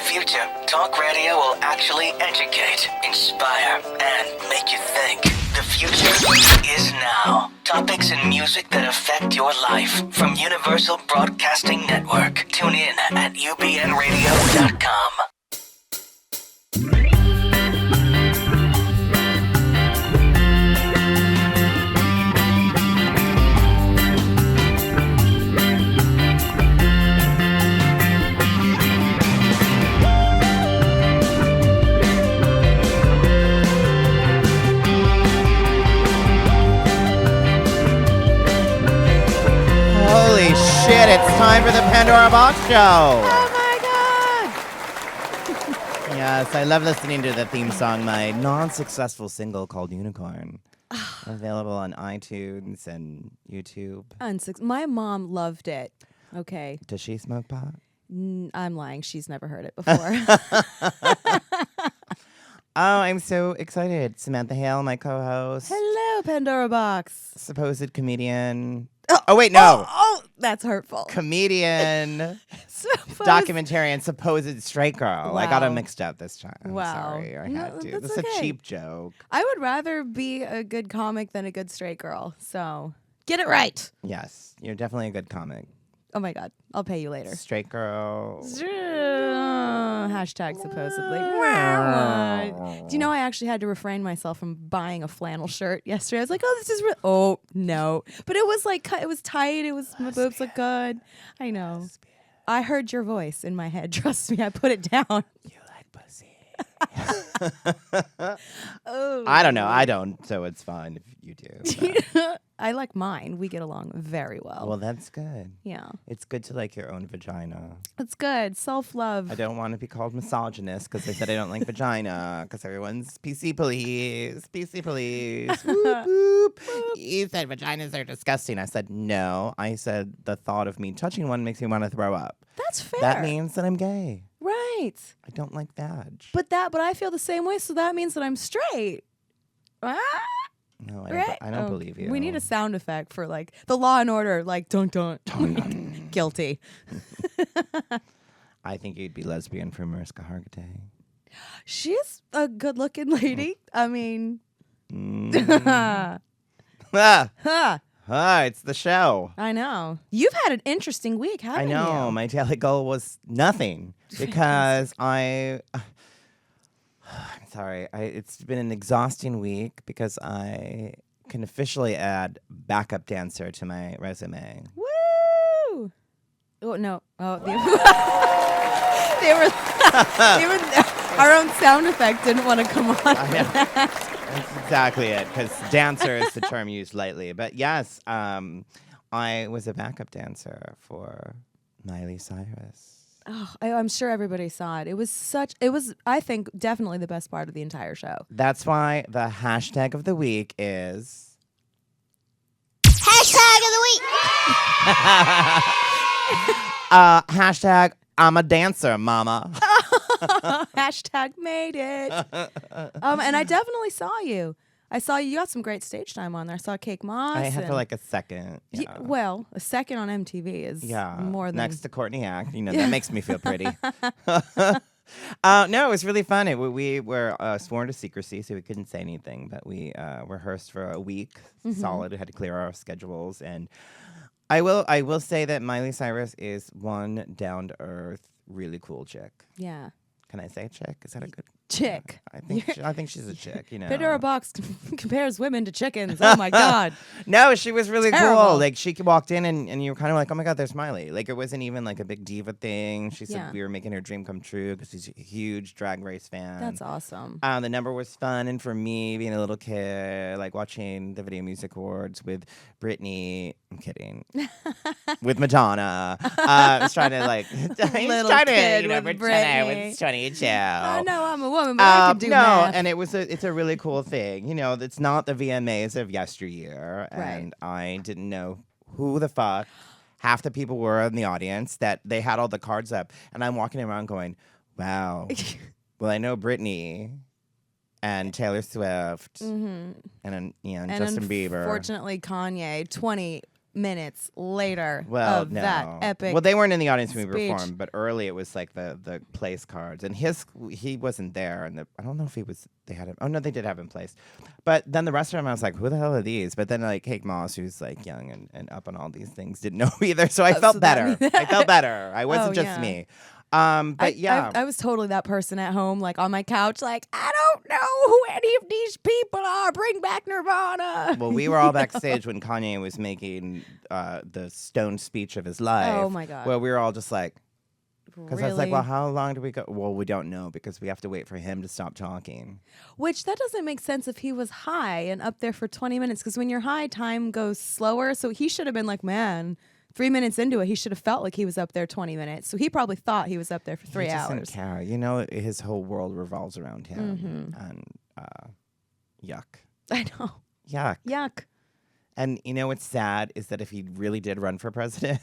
future, talk radio will actually educate, inspire, and make you think. The future is now. Topics and music that affect your life from Universal Broadcasting Network. Tune in at ubnradio.com. Holy shit, it's time for the Pandora Boxx show. Oh my God. Yes, I love listening to the theme song, my non-successful single called Unicorn. Available on iTunes and YouTube. My mom loved it. Okay. Does she smoke pot? I'm lying. She's never heard it before. Oh, I'm so excited. Samantha Hale, my co-host. Hello, Pandora Boxx. Supposed comedian. Oh wait, no. Oh, that's hurtful. Comedian, documentarian, supposed straight girl. Wow. I got them mixed up this time. I'm Wow. sorry, I had to. That's This is okay. a cheap joke. I would rather be a good comic than a good straight girl. So get it right. Yes, you're definitely a good comic. Oh my God. I'll pay you later. Straight girl. Hashtag supposedly. Do you know I actually had to refrain myself from buying a flannel shirt yesterday? I was like, oh, this is real. Oh, no. But it was like, it was tight. It was, my boobs look good. I know. I heard your voice in my head. Trust me, I put it down. You like pussy. Oh. I don't know. I don't, so it's fine if you do. but- I like mine. We get along very well. Well, that's good. Yeah. It's good to like your own vagina. It's good. Self-love. I don't want to be called misogynist because they said I don't like vagina because everyone's PC police. PC police. Whoop, whoop. You said vaginas are disgusting. I said no. I said the thought of me touching one makes me want to throw up. That's fair. That means that I'm gay. Right. I don't like vag. But I feel the same way, so that means that I'm straight. Ah, No, right? I don't believe you. We need a sound effect for like the Law and Order, like dun dun. Guilty. I think you'd be lesbian for Mariska Hargitay. She's a good-looking lady. I mean, It's the show. I know. You've had an interesting week, haven't you? I know. My daily goal was nothing because I'm sorry. It's been an exhausting week because I can officially add backup dancer to my resume. Woo! Oh no! Oh, they were our own sound effect didn't want to come on. That's exactly it, because dancer is the term used lightly. But yes, I was a backup dancer for Miley Cyrus. Oh, I'm sure everybody saw it. It was, I think, definitely the best part of the entire show. That's why the hashtag of the week is... Hashtag of the week. Hashtag I'm a dancer, mama. Hashtag made it. And I definitely saw you. I saw you got some great stage time on there. I saw Cake Moss. I had for like a second. Yeah. Well, a second on MTV is more than... Next to Courtney Act. That makes me feel pretty. No, it was really fun. We were sworn to secrecy, so we couldn't say anything. But we rehearsed for a week solid. We had to clear our schedules. And I will say that Miley Cyrus is one down-to-earth, really cool chick. Yeah. Can I say chick? Is that a good... Chick. I think she's a chick, Pandora Boxx compares women to chickens. Oh my God. No, she was really Terrible. cool. Like she walked in and you were kind of like, oh my God, there's Miley. Like it wasn't even like a big diva thing. She said we were making her dream come true because she's a huge Drag Race fan. That's awesome. The number was fun, and for me, being a little kid, like watching the Video Music Awards with Britney. I'm kidding. With Madonna. I was trying to like Little kid with Britney. It's 22. I know I'm a woman, but I can do math. And it's a really cool thing. It's not the VMAs of yesteryear, and I didn't know who the fuck half the people were in the audience, that they had all the cards up, and I'm walking around going, wow. Well, I know Britney and Taylor Swift and Justin Bieber. Unfortunately, Kanye, 20 minutes later Well, of no. that epic. Well, they weren't in the audience when we speech. performed, but early it was like the place cards, and he wasn't there, and I don't know if he was. They had him. Oh no, they did have him placed, but then the rest of them, I was like, who the hell are these? But then like Kate Moss, who's like young and up on all these things, didn't know either, so I felt so that better. I felt better. I wasn't just yeah. me. But yeah, I was totally that person at home, like on my couch, like, I don't know who any of these people are. Bring back Nirvana. well, we were all backstage when Kanye was making the stone speech of his life. Oh, my God. Where we were all just like, because I was like, Really? well, how long do we go? Well, we don't know because we have to wait for him to stop talking. Which that doesn't make sense if he was high and up there for 20 minutes, because when you're high, time goes slower. So he should have been like, man, 3 minutes into it, he should have felt like he was up there 20 minutes. So he probably thought he was up there for 3 He hours. doesn't care. You know, his whole world revolves around him. And yuck. I know. Yuck. Yuck. And you know what's sad is that if he really did run for president,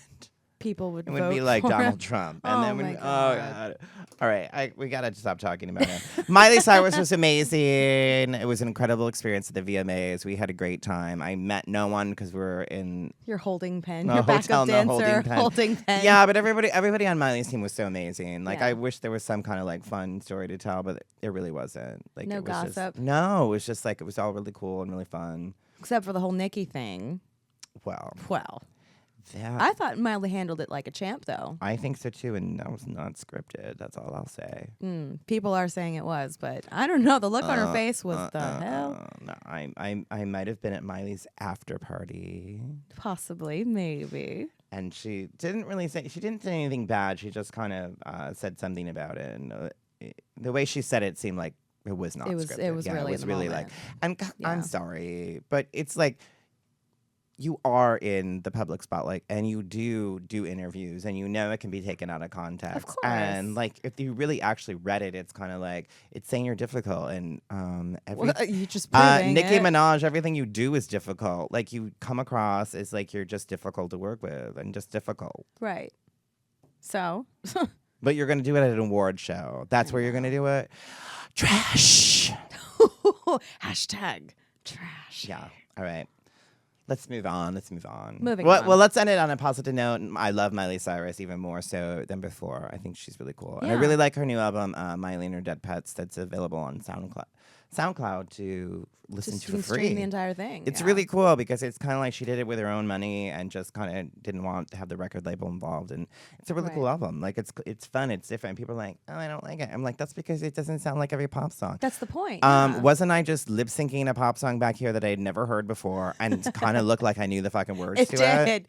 People would it vote would be like for Donald him. Trump. Oh, then my oh God. God. All right, we gotta stop talking about him. Miley Cyrus was amazing. It was an incredible experience at the VMAs. We had a great time. I met no one because we were in Your holding pen. No, Your hotel, backup no dancer. holding pen. Holding pen. Yeah, but everybody on Miley's team was so amazing. Like Yeah. I wish there was some kind of like fun story to tell, but there really wasn't. Like No it was just- gossip? no, it was just like it was all really cool and really fun. Except for the whole Nicki thing. Well, Well, that, I thought Miley handled it like a champ, though. I think so too, and that was not scripted. That's all I'll say. People are saying it was, but I don't know. The look on her face was the hell. No, I might have been at Miley's after party, Possibly, maybe. and she didn't say anything bad. She just kind of said something about it, and the way she said it seemed like it was not scripted. It was Yeah, really it was in the really moment. like. I'm Yeah. sorry, but it's like. You are in the public spotlight and you do interviews and you know it can be taken out of context. Of course. And like if you really actually read it, it's kind of like it's saying you're difficult and You just proving Nicki it. Minaj, everything you do is difficult. Like you come across as like you're just difficult to work with and just difficult. Right. So, But you're gonna do it at an award show. That's where you're gonna do it. Trash. hashtag trash. Yeah. All right. Let's move on. Moving well, on. Well, let's end it on a positive note. I love Miley Cyrus even more so than before. I think she's really cool. And I Yeah. really like her new album, Miley and Her Dead Pets, that's available on SoundCloud to listen Just to you can for free. stream the entire thing. It's yeah. really cool because it's kind of like she did it with her own money and just kind of didn't want to have the record label involved. And it's a really cool Right. album. Like it's fun. It's different. People are like, oh, I don't like it. I'm like, that's because it doesn't sound like every pop song. That's the point. yeah. Wasn't I just lip syncing a pop song back here that I had never heard before and kind of looked like I knew the fucking words It to it? did.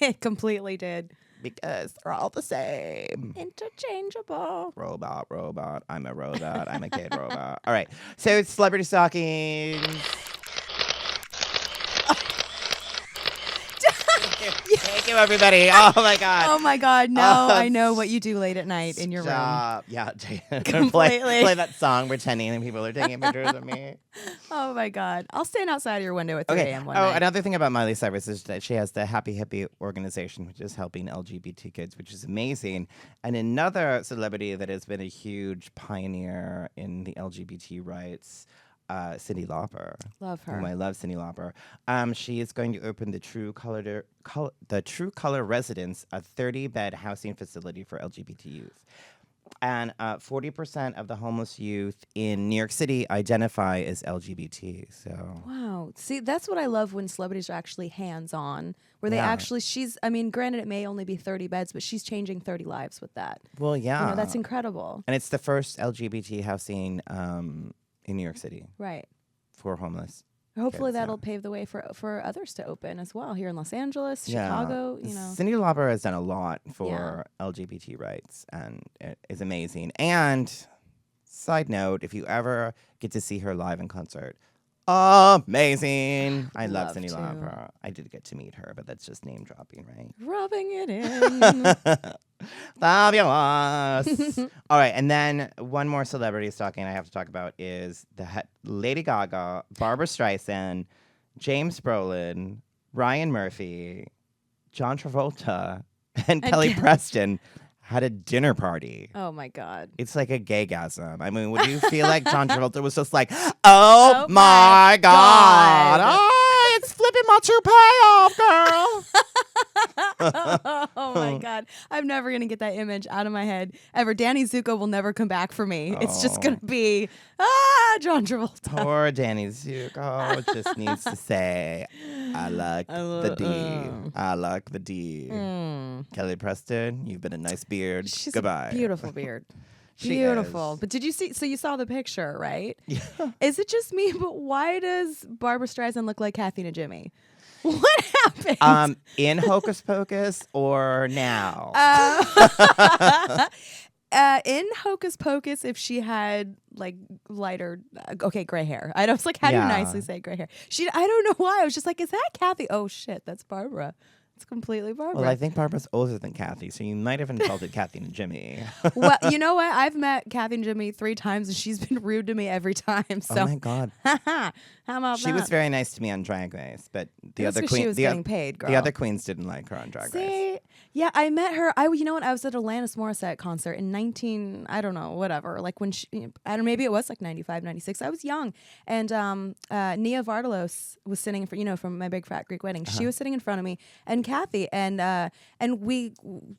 It completely did. Because they're all the same. Interchangeable. Robot. I'm a robot. I'm a kid robot. All right. So it's celebrity stockings. Thank you, everybody. Oh my God. Oh my God, no. Oh, I know what you do late at night in your room. Stop. Yeah. Completely. play that song pretending and people are taking pictures of me. Oh my God. I'll stand outside of your window at 3 Okay. a.m. one Oh, night. another thing about Miley Cyrus is that she has the Happy Hippie organization, which is helping LGBT kids, which is amazing. And another celebrity that has been a huge pioneer in the LGBT rights, Cyndi Lauper. Love her. Whom I love, Cyndi Lauper. She is going to open the True Color Residence, a 30-bed housing facility for LGBT youth. And 40% of the homeless youth in New York City identify as LGBT. So Wow. See, that's what I love when celebrities are actually hands-on, where they Yeah. actually, granted it may only be 30 beds, but she's changing 30 lives with that. well, yeah, You know, that's incredible. and it's the first LGBT housing in New York City Right. for homeless. Hopefully kids, yeah. that'll pave the way for others to open as well here in Los Angeles, Chicago, you know. Cyndi Lauper has done a lot for LGBT rights and it is amazing. And side note, if you ever get to see her live in concert, amazing. I love Love Cyndi to. Lauper. I did get to meet her, but that's just name dropping, right? Rubbing it in. Fabulous. All right, and then one more celebrity stalking I have to talk about is Lady Gaga, Barbara Streisand, James Brolin, Ryan Murphy, John Travolta, and Kelly Preston had a dinner party. Oh my God. It's like a gaygasm. I mean, would you feel like John Travolta was just like, oh my God. God. Oh, it's flipping my toupee off, girl. Oh my God. I'm never going to get that image out of my head ever. Danny Zuko will never come back for me. It's just going to be, John Travolta. Poor Danny Zuko just needs to say, I like the D. I like the D. Kelly Preston, you've been a nice beard. She's Goodbye. a beautiful beard. She Beautiful. is. But did you see? So you saw the picture, right? Yeah. Is it just me? But why does Barbara Streisand look like Kathy and Jimmy? What happened? In Hocus Pocus or now? In Hocus Pocus, if she had like lighter, gray hair. I was like, how do you nicely say gray hair? I don't know why. I was just like, is that Kathy? Oh shit, that's Barbara. It's completely Barbara. Well, I think Barbara's older than Kathy, so you might have insulted Kathy and Jimmy. Well, you know what? I've met Kathy and Jimmy 3 times, and she's been rude to me every time. So. Oh my God. How about She that? was very nice to me on Drag Race, but the That's other 'cause queen, she was getting paid, girl. The other queens didn't like her on Drag Race. See? Yeah, I met her. You know what? I was at a Alanis Morissette concert in I don't know, whatever. Like when I don't know, maybe it was like 95, 96. I was young. And Nia Vardalos was sitting in front, from My Big Fat Greek Wedding. She was sitting in front of me and Kathy. And we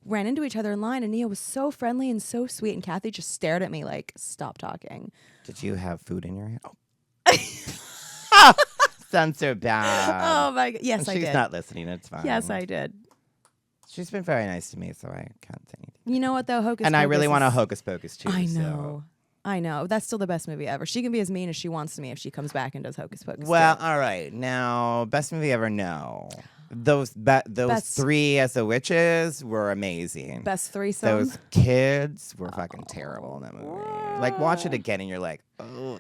ran into each other in line. And Nia was so friendly and so sweet. And Kathy just stared at me like, stop talking. Did you have food in your hand? Oh. Sounds so bad. Oh my God. Yes, I did. She's not listening. It's fine. Yes, I did. She's been very nice to me, so I can't say anything. You know what though? Hocus And Pocus I really want a is- Hocus Pocus too. I so. know. I know. That's still the best movie ever. She can be as mean as she wants to me if she comes back and does Hocus Pocus. Well, too. all right. Now, best movie ever? No. Those Best- 3 as the witches were amazing. Best threesome. Those kids were fucking terrible in that movie. Like, watch it again and you're like, oh,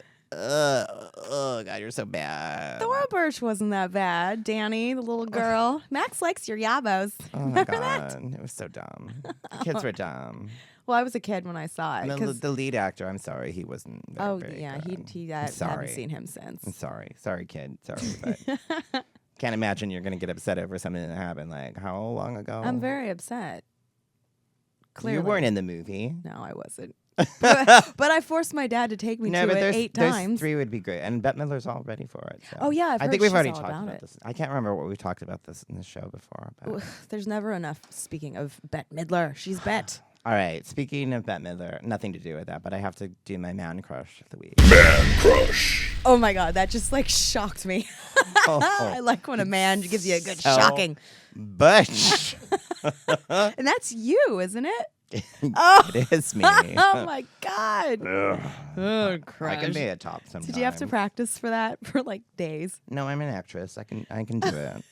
God, you're so bad. Thora Birch wasn't that bad. Danny, the little girl. Max likes your yabos. Oh my Remember God, that? it was so dumb. The kids were dumb. Well, I was a kid when I saw it. And 'cause- the lead actor, I'm sorry, he wasn't very yeah, good. he I'm haven't sorry. seen him since. I'm sorry, kid. Sorry, but can't imagine you're gonna get upset over something that happened like how long ago? I'm very upset. Clearly. You weren't in the movie. No, I wasn't. but I forced my dad to take me No, to but it there's 8 times. 3 would be great, and Bette Midler's all ready for it. So. Oh, yeah, I've I heard think we've she's already all talked about about it. this. I can't remember what we talked about this in the show before. But. There's never enough. Speaking of Bette Midler, she's Bette. All right, speaking of Bette Midler, nothing to do with that, but I have to do my man crush of the week. Man crush. Oh my God, that just like shocked me. Oh, I like when a man gives you a good so shocking. Butch. And that's you, isn't it? It is me. Oh my God. Oh, I crush. can be a top sometimes. Did you have to practice for that for like days? No, I'm an actress. I can do it.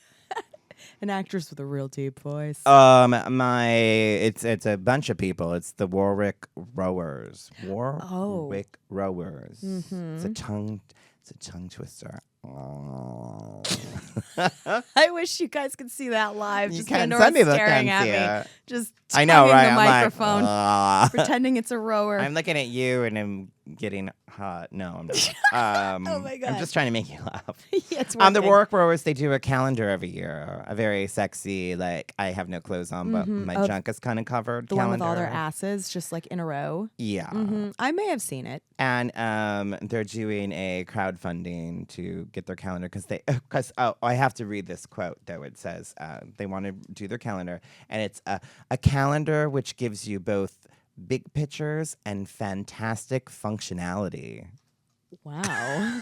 An actress with a real deep voice. It's a bunch of people. It's the Warwick Rowers. Oh. Warwick Rowers. It's a tongue twister. Oh. I wish you guys could see that live. You Just can. Pandora Some people staring can see at me. it. Just I know, tugging right? the I'm microphone, like, pretending it's a rower. I'm looking at you and I'm getting hot. No, I'm not. Oh my God. I'm just trying to make you laugh. Yeah, it's The working. Warwick Rowers, they do a calendar every year. A very sexy, like, I have no clothes on, but my junk is kind of covered The calendar. one with all their asses just like in a row. Yeah. I may have seen it. And they're doing a crowdfunding to get their calendar because I have to read this quote though. It says they want to do their calendar, and it's a calendar which gives you both big pictures and fantastic functionality. Wow.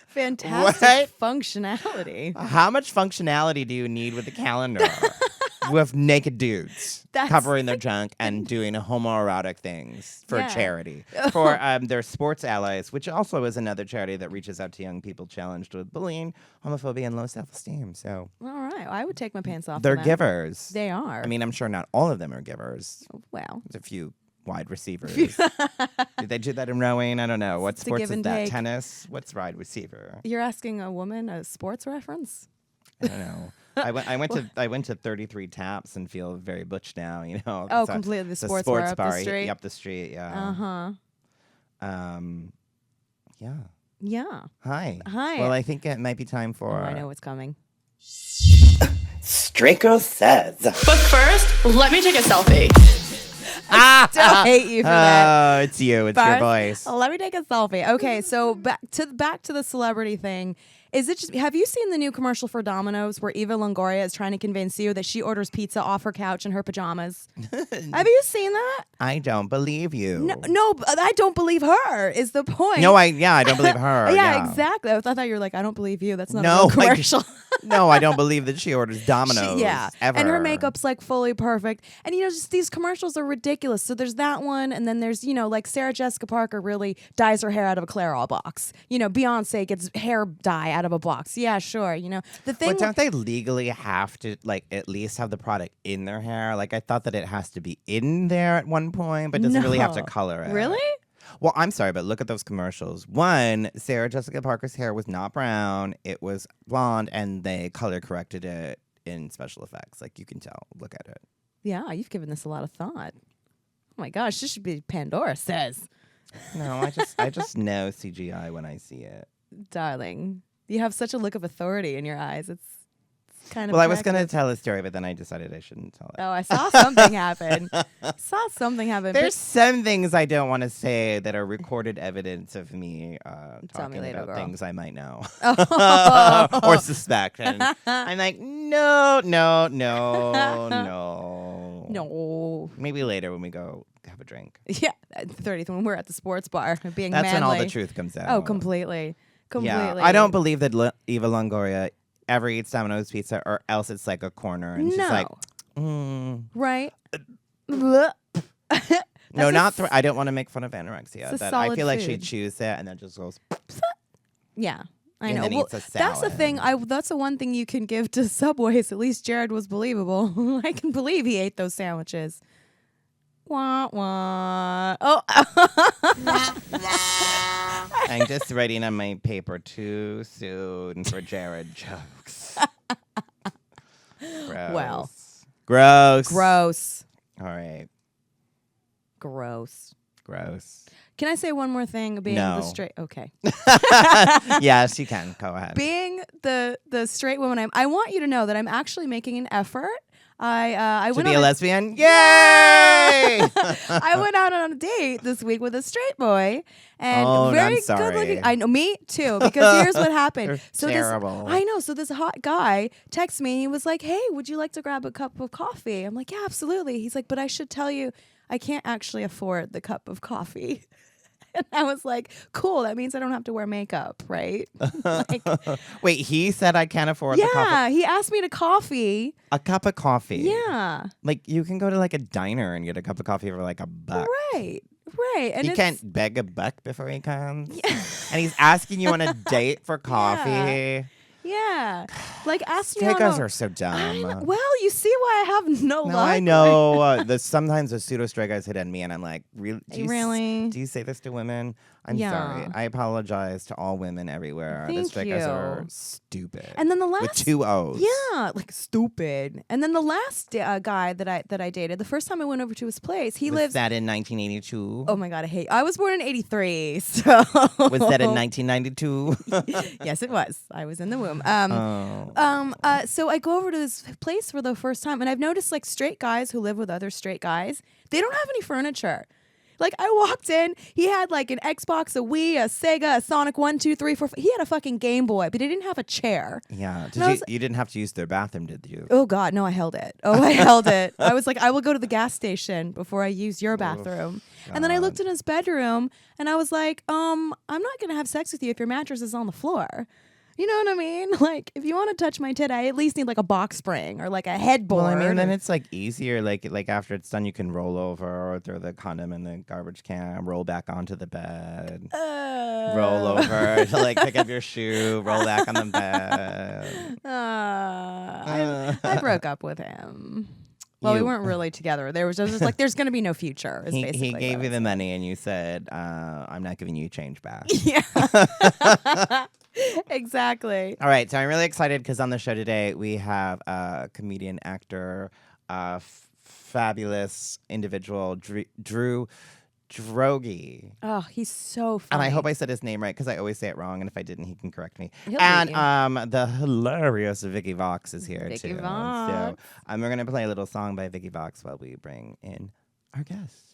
Fantastic What? functionality. How much functionality do you need with a calendar? With naked dudes That's covering their junk and doing homoerotic things for Yeah. charity. For their sports allies, which also is another charity that reaches out to young people challenged with bullying, homophobia, and low self-esteem. So All right. I would take my pants off. they're for them. givers. They are. I mean, I'm sure not all of them are givers. well, There's a few wide receivers. Did they do that in rowing? I don't know. What It's a sports give is and that? take. Tennis? What's wide receiver? you're asking a woman a sports reference? I don't know. I went to 33 taps and feel very butch now. You know. Oh, It's completely. The it's a sports bar up the bar street? up the street. Yeah. Uh-huh. Yeah. Yeah. Hi. Hi. Well, I think it might be time for. Oh, I know what's coming. Straker says. But first, let me take a selfie. Still hate you for that. Oh, it's you. It's your First, voice. Let me take a selfie. Okay, so back to the celebrity thing. Is it just? Have you seen the new commercial for Domino's where Eva Longoria is trying to convince you that she orders pizza off her couch in her pajamas? Have you seen that? I don't believe you. No, I don't believe her. Is the point? No, I don't believe her. Yeah, exactly. I thought you were like, I don't believe you. That's not a No, real commercial. No, I don't believe that she orders Domino's. Ever. And her makeup's like fully perfect. And just these commercials are ridiculous. So there's that one, and then there's like Sarah Jessica Parker really dyes her hair out of a Clairol box. Beyonce gets hair dye out of a box. Yeah, sure. The thing. But don't they legally have to at least have the product in their hair? Like I thought that it has to be in there at one point, but doesn't really have to color it. Really? Well, I'm sorry, but look at those commercials. One, Sarah Jessica Parker's hair was not brown; it was blonde, and they color corrected it in special effects. Like you can tell. Look at it. Yeah, you've given this a lot of thought. Oh my gosh, this should be Pandora Says. No, I just know CGI when I see it. Darling, you have such a look of authority in your eyes. It's kind of. Well, I was going to tell a story, but then I decided I shouldn't tell it. Oh, I saw something happen. There's some things I don't want to say that are recorded evidence of me talking later, about girl. things I might know Oh. or suspect. And I'm like, no. No. Maybe later when we go have a drink. Yeah, 30th when we're at the sports bar being That's manly. when all the truth comes out. Oh, completely. Yeah, I don't believe that Eva Longoria ever eats Domino's pizza, or else it's like a corner, and she's like, right. no, not. I don't want to make fun of anorexia, it's a but I solid feel like she food. chews it and then just goes. Yeah. I And know. then Well, eats a that's the salad. thing. That's the one thing you can give to Subways. At least Jared was believable. I can believe he ate those sandwiches. Wah wah. Oh. I'm just writing on my paper too soon for Jared jokes. Gross. Well. Gross. Gross. All right. Gross. Gross. Can I say one more thing? Being No. the straight. Okay. Yes, you can. Go ahead. Being the straight woman, I want you to know that I'm actually making an effort. I To went be on a lesbian? Yay! I went out on a date this week with a straight boy, and Oh, very I'm sorry. good looking. I know, me too. Because here's what happened. You're So terrible. I know. So this hot guy texts me. He was like, "Hey, would you like to grab a cup of coffee?" I'm like, "Yeah, absolutely." He's like, "But I should tell you, I can't actually afford the cup of coffee." And I was like, "Cool. That means I don't have to wear makeup, right?" Like, Wait, he said I can't afford the coffee. yeah, he asked me to coffee. A cup of coffee. Yeah, Like you can go to like a diner and get a cup of coffee for like $1. right. And He it's, can't beg $1 before he comes. And he's asking you on a date for coffee. Yeah, like ask me. Straight guys on a- are so dumb. Well, you see why I have no No, luck. I know. Sometimes the pseudo straight guys hit on me, and I'm like, really? Really? Do you say this to women? I'm Yeah. sorry. I apologize to all women everywhere. The Thank straight guys are you. stupid. And then the with last, 2 O's. yeah, like stupid. And then the last guy that I dated, the first time I went over to his place, he Was lives. that in 1982? Oh my god, I was born in '83, so Was that in 1992? Yes, it was. I was in the womb. So I go over to this place for the first time, and I've noticed like straight guys who live with other straight guys, they don't have any furniture. Like I walked in, he had like an Xbox, a Wii, a Sega, a Sonic 1, 2, 3, 4. 5. He had a fucking Game Boy, but he didn't have a chair. Yeah. And I was- You didn't have to use their bathroom, did you? Oh God, no, I held it. I held it. I was like, I will go to the gas station before I use your bathroom. And then I looked in his bedroom, and I was like, I'm not gonna have sex with you if your mattress is on the floor. You know what I mean? Like, if you want to touch my tit, I at least need like a box spring or like a headboard. Well, I mean, then it's like easier. Like after it's done, you can roll over or throw the condom in the garbage can, roll back onto the bed, roll over to like pick up your shoe, roll back on the bed. I broke up with him. Well, we weren't really together. There was just like, there's going to be no future. Is He basically gave what you I the money, and you said, "I'm not giving you change back." Yeah. Exactly. All right, so I'm really excited because on the show today we have a comedian, actor, fabulous individual, Droege. Oh, he's so funny. And I hope I said his name right because I always say it wrong, and if I didn't, he can correct me. He'll And beat you. the hilarious Vicky Vox is here Vicky too. So Vox. we're gonna play a little song by Vicky Vox while we bring in our guests.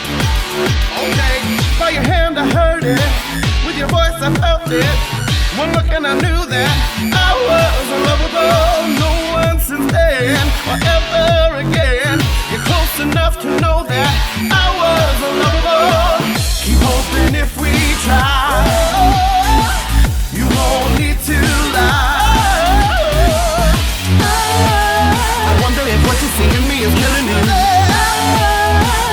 Okay, by your hand I heard it, with your voice I felt it. One look and I knew that I was unlovable. No one since then or ever again. You're close enough to know that I was unlovable. Keep hoping if we try, you won't need to lie. I wonder if what you see in me is killing you.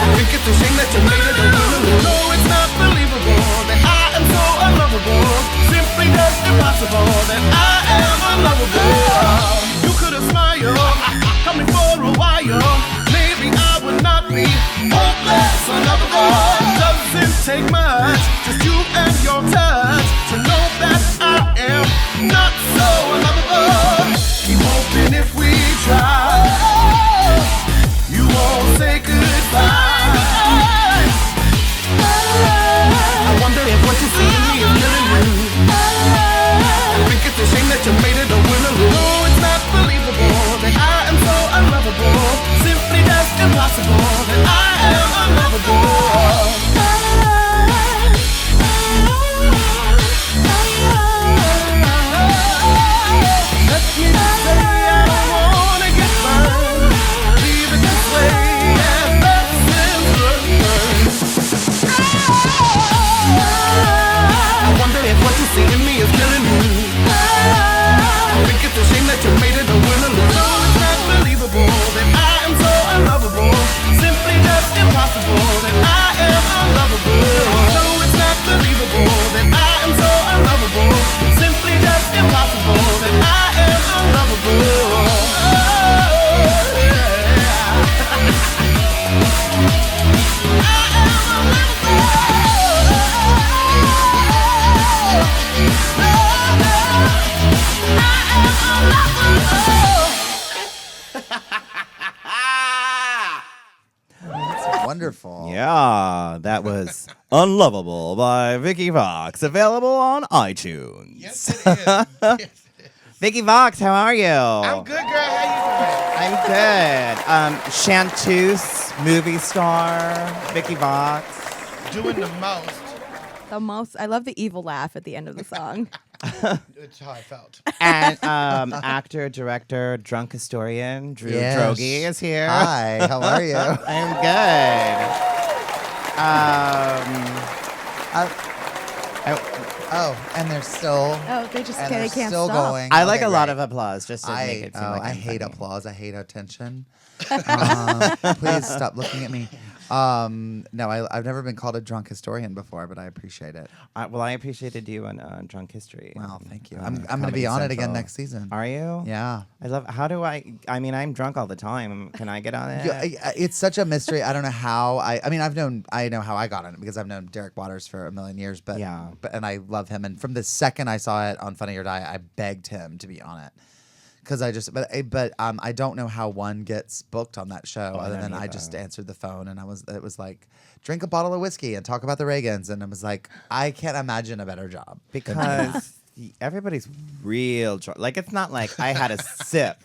I think it's a shame that you made it a little. No, it's not believable that I am so unlovable. Simply just impossible that I am unlovable. You could have smiled, coming for a while. Maybe I would not be hopeless, unlovable. Doesn't take much, just you and your touch to know that I am not so unlovable. Keep hoping if we try, you won't say goodbye. I wonder if what you see in me is killing you. I think it's a shame that you made it a winner. No, it's not believable that I am so unlovable. Simply just impossible that I am unlovable. Let me just say I don't wanna get burned. Leave it this way and lessons learned. I wonder if what you see in me is killing you. I think it's a shame that you made it a winner. No, it's not believable that I am so unlovable. Simply just impossible that I am unlovable. No, it's not believable that I am so unlovable. Simply just impossible that I am unlovable. Oh, Wonderful. Yeah, that was Unlovable by Vicky Vox, available on iTunes. yes, it is. Yes, it is. Vicky Vox, how are you? I'm good, girl. How I'm good. Chanteuse, movie star, Vicky Vox. you doing? Doing the most. The most. I love the evil laugh at the end of the song. It's how I felt. And actor, director, drunk historian, Yes. Droege is here. Hi, how are you? I'm good. And they're still. Oh, they just and can't, they they're can't still stop. going. I like Okay, a lot great. of applause just to make it seem like I I'm hate funny. applause. I hate attention. Please stop looking at me. No, I've never been called a drunk historian before, but I appreciate it. Well, I appreciated you on Drunk History. Well, thank you. on I'm going to Comedy be on it Central. again next season. Are you? Yeah. I love. How do I mean, I'm drunk all the time. Can I get on it? It's such a mystery. I don't know how. I know how I got on it because I've known Derek Waters for a million years. But Yeah. and I love him. And from the second I saw it on Funny or Die, I begged him to be on it because I don't know how one gets booked on that show other than I just answered the phone and it was like, drink a bottle of whiskey and talk about the Reagans, and I was like, I can't imagine a better job Because everybody's real drunk. Like, it's not like I had a sip.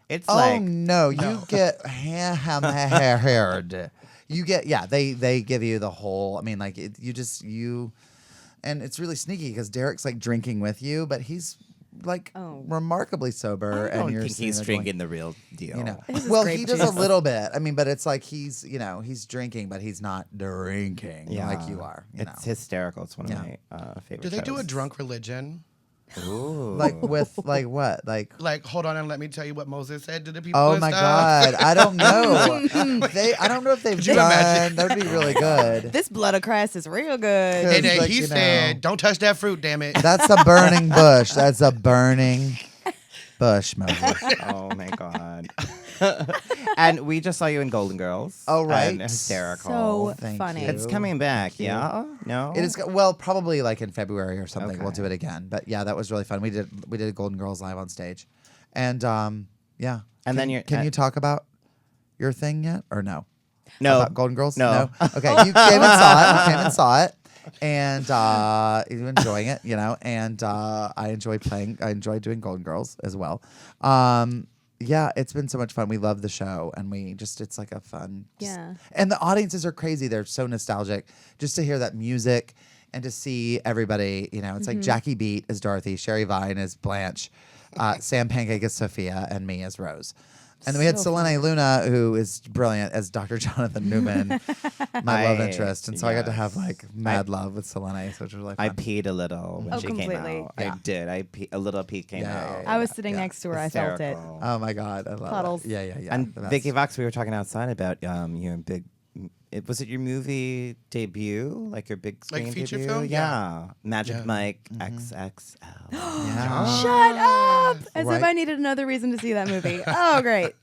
It's Oh like no, you get hammered. You get they give you the whole. I mean, like and it's really sneaky because Derek's like drinking with you, but he's like remarkably sober, I and don't you're think he's sitting there drinking the real deal. going, This is well, grape he does juice. a little bit. I mean, but it's like he's drinking, but he's not drinking like you are. It's hysterical. It's one of Yeah. my favorite. Do they do a shows. drunk religion? Ooh. like with like what like. Like, hold on and let me tell you what Moses said to the people. Oh and my stuff. God! I don't know. I don't know if they've Could you done. imagine? That would be really good. This blood of Christ is real good. And It's like, he you said, know. "Don't touch that fruit, damn it." That's a burning bush. That's a burning bush, Moses. Oh my god. And we just saw you in Golden Girls. Oh, right. And hysterical. So Thank funny. you. It's coming back. Yeah. No. It is well, probably like in February or something. We'll Okay. do it again. But yeah, that was really fun. We did Golden Girls live on stage, and yeah. And then you're- can you talk about your thing yet or no? No. About Golden Girls? No. Okay, you came and saw it. You came and saw it. and enjoying it, and I enjoy playing. I enjoy doing Golden Girls as well. Yeah, it's been so much fun. We love the show, and it's like a fun. And the audiences are crazy. They're so nostalgic. Just to hear that music and to see everybody, it's like Jackie Beat as Dorothy, Sherry Vine as Blanche, Sam Pancake as Sophia, and me as Rose. And then we had Selene Luna, who is brilliant, as Dr. Jonathan Newman, my love interest. And so I got to have mad love with Selene, which was really fun. I peed a little when she came out. Yeah. I did. A little pee came out. I was sitting next to her. Hysterical. I felt it. Oh my God, I love Puddles. it. Yeah. And the best. Vicky Vox, we were talking outside about your big. Was it your movie debut? Like your big screen feature debut? film? Yeah. Magic Mike XXL. Yeah. Shut up! As Right. if I needed another reason to see that movie. Oh, great.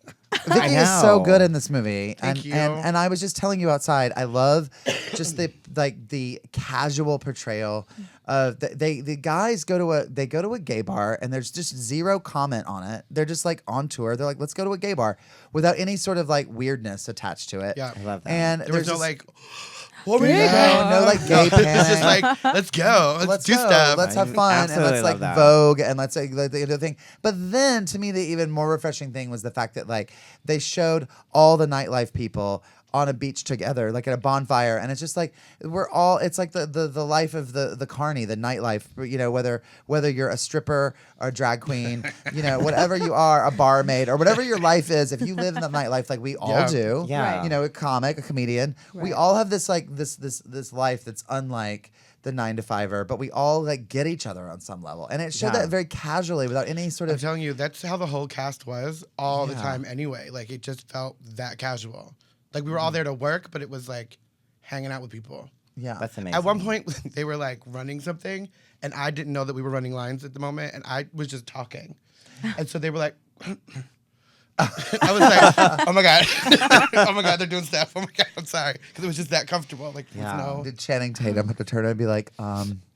Vicky is so good in this movie. Thank you. And I was just telling you outside, I love just the casual portrayal of the guys go to a gay bar and there's just zero comment on it. They're just like on tour. They're like, let's go to a gay bar without any sort of like weirdness attached to it. Yeah. I love that. And There was no just, like, what were you doing? no like gay panic. It's just like, let's go. Let's do go. stuff. Let's have I fun and absolutely let's love like that. Vogue and let's like the other thing. But then to me, the even more refreshing thing was the fact that like they showed all the nightlife people on a beach together, like at a bonfire, and it's just like it's like the life of the carny, the nightlife, whether you're a stripper or a drag queen, whatever you are, a barmaid or whatever your life is, if you live in the nightlife like we all do, Yeah. a comic, a comedian, we all have this like this life that's unlike the 9-to-5er, but we all like get each other on some level, and it showed that very casually without any sort I'm of. telling you, that's how the whole cast was all the time anyway. Like, it just felt that casual. Like, we were all there to work, but it was like hanging out with people. Yeah, That's amazing. At one point, they were like running something, and I didn't know that we were running lines at the moment, and I was just talking. And so they were like, I was like, oh my God. Oh my God, they're doing stuff. Oh my God, I'm sorry. Because it was just that comfortable. Like, there was no. Did Channing Tatum have to turn and be like,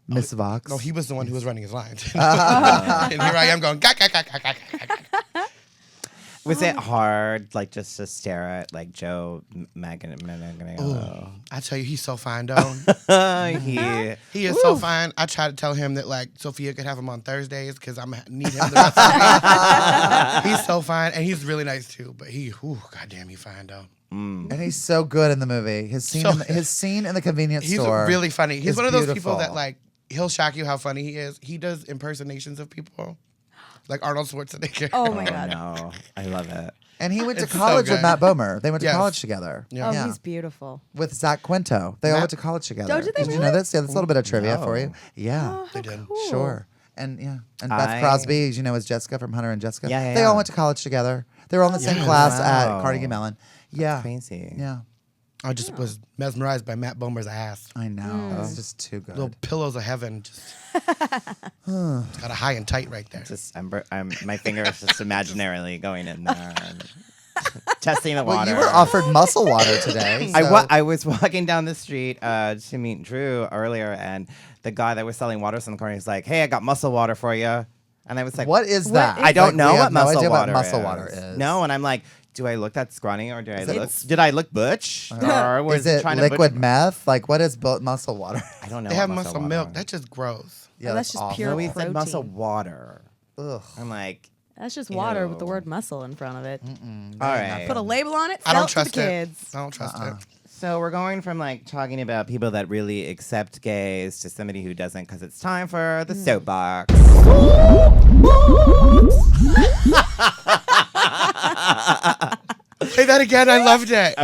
Miss Vox? No, he was the one who was running his lines. And here I am going, gah, gah, gah, gah, gah, gah, gah. Was it hard, like, just to stare at, like, Joe Magan? I tell you, he's so fine, though. He is so fine. I try to tell him that, like, Sophia could have him on Thursdays because I need him the rest of the week. He's so fine, and he's really nice, too. But goddamn, he fine, though. And he's so good in the movie. His scene in the convenience store. He's really funny. He's is one of those beautiful. people that, like, he'll shock you how funny he is. He does impersonations of people. Like Arnold Schwarzenegger. Oh, my God. No, I love it. And he went to It's so college with good. Matt Bomer. They went to Yes. college together. Yeah. Oh, he's beautiful. With Zach Quinto. They all went to college together. Oh, did they you know really? this? Yeah, that's a little bit of trivia for you. No. Yeah. They did. Cool. Sure. And Beth Crosby, as you know, as Jessica from Hunter and Jessica. Yeah, They yeah. all went to college together. They were all in the same Yeah. class Wow. at Carnegie Mellon. Yeah. Crazy. Yeah. I just was mesmerized by Matt Bomer's ass. I know. It's just too good. Little pillows of heaven. Just it's got a high and tight right there. Just, my finger is just imaginarily going in there and testing the Well, water. you were offered muscle water today. I was walking down the street to meet Drew earlier, and the guy that was selling waters on the corner is like, "Hey, I got muscle water for you," and I was like, What is that? I don't know we what have no muscle idea water what muscle is. water is. No, and I'm like, do I look that scrawny, or It's- did I look butch, or was Is it trying to liquid butch- meth? Like, what is muscle water? I don't know. They what have muscle muscle water milk. is. That's just gross. Yeah, that's just awful. pure No, he said muscle protein. water. Ugh. I'm like, That's just water with the Ew. word muscle in front of it. all right. Put a label on it. I Sell don't it trust to the it. kids. I don't trust it. So we're going from like talking about people that really accept gays to somebody who doesn't, because it's time for the soapbox. Say that again. I loved it.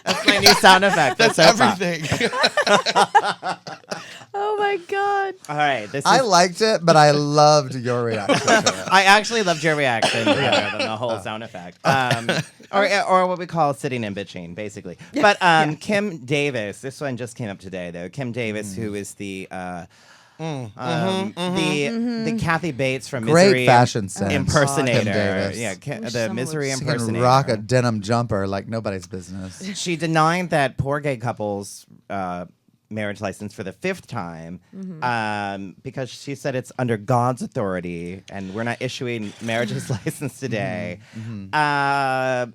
That's my new sound effect. That's soapbox. everything. Oh my God. All right, this I is. liked it, but I loved your reaction to it. I actually loved your reaction better than the whole sound effect, or what we call sitting and bitching, basically. But Kim Davis, this one just came up today, though. Kim Davis, who is the the Kathy Bates from Great Misery fashion sense. impersonator. Kim Davis. Yeah, Wish the someone Misery would- She can impersonator. rock a denim jumper like nobody's business. She denied that poor gay couples marriage license for the 5th time because she said it's under God's authority and we're not issuing marriage's license today. I